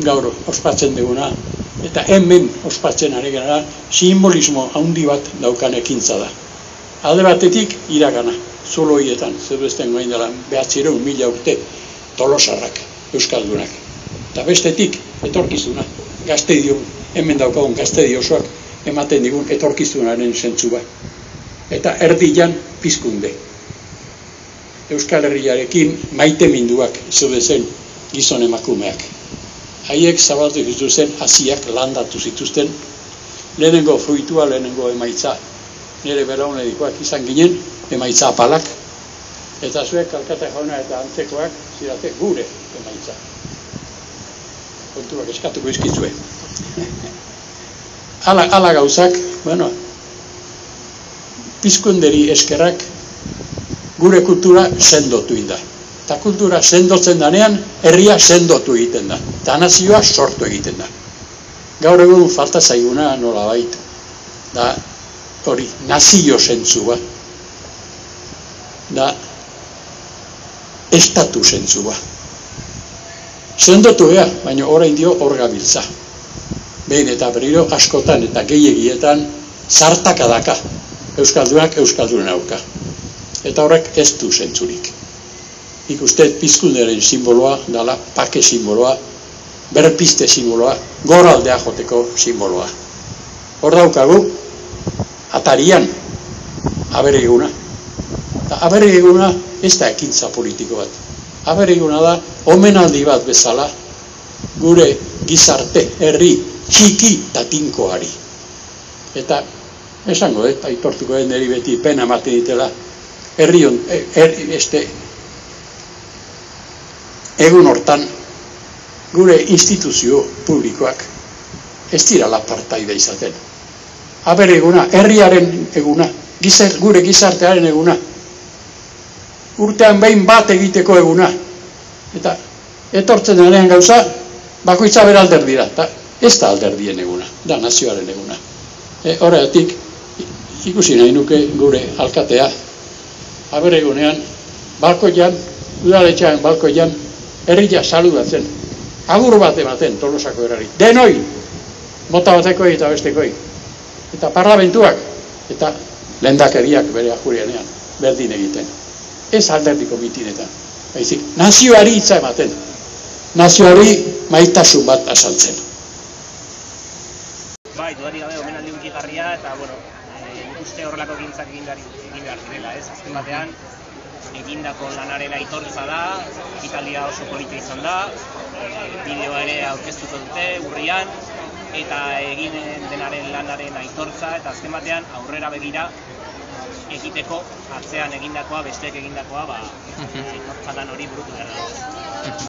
gaur ospatzen duguna, eta hemen ospatzen ari gara, simbolismo handi bat daukan ekintza da. Alde batetik iragana, zulo hietan, zer besten goain dela, 900.000 urte tolosarrak, euskaldunak. Eta bestetik, etorkizuna, gaztedio, hemen daukagun gaztedio osoak, ematen digun etorkizunaren zentzua. Eta erdian pizkunde. Euskal Herriarekin maite minduak zeudezen gizon emakumeak. Haiek zabaldu zituzten hasiak landatu zituzten, lehenengo fruitua, lehenengo emaitza. Nire belaunedikoak izan ginen, emaitza apalak, eta zuek Alkate jauna eta antzekoak zirate gure emaitza. Kontuak eskatuko izkitzue. Ala gauzak, bueno, pizkunderi eskerrak gure kultura sendotu da. Eta kultura sendotzen danean, herria sendotu egiten da. Eta nazioa sortu egiten da. Gaur egun falta zaiguna nolabait. Da hori, nazio zentzua. Da estatu zentzua. Sendotu ea, baina orain dio hor gabiltza. Behin eta berriro askotan eta gehiegietan zartaka daka. Euskaldunak euskaldunen aurka. Eta horrek ez du zentzurik. Ikusten pizkunderen simboloa dala pake simboloa, berpiste simboloa, goraldea joteko simboloa. Hor daukagu, atarian, abereguna. Eta abereguna ez da ekintza politiko bat. Abereguna da, omenaldi bat bezala, gure gizarte, herri, txiki eta tinkoari. Eta, esango, aitortuko den niri beti pena ematen ditela, egun hortan, gure instituzio publikoak ez dirala partaide izaten. Aber eguna, herriaren eguna, gure gizartearen eguna, urtean behin bat egiteko eguna, eta etortzen denean gauza, bakoitza bera alderdira, eta ez da alderdien eguna, da nazioaren eguna. Horregatik, ikusi nahi nuke gure alkatea, aber egunean, balkoian, udaletxean balkoian, herria saludatzen, agur bat ematen Tolosako erari, denoi, mota batekoi eta bestekoi, eta parlamentuak, eta lehendakariak bere ajurianean, berdin egiten. Ez alderdiko mitinetan, baizik, nazioari hitza ematen, nazioari maitasun bat azaltzen. Bai, dudari gabe omenaldi hunkigarria eta, bueno, nik uste horrelako egintzak egin behar direla, ez? Azken batean, egindako lanaren aitortza da, ekitaldia oso polita izan da, bideoa ere aurkeztuko dute, urrian, eta egin denaren lanaren aitortza, eta azken batean aurrera begira egiteko, atzean egindakoa, besteek egindakoa, aitortza lan hori burutu behar da.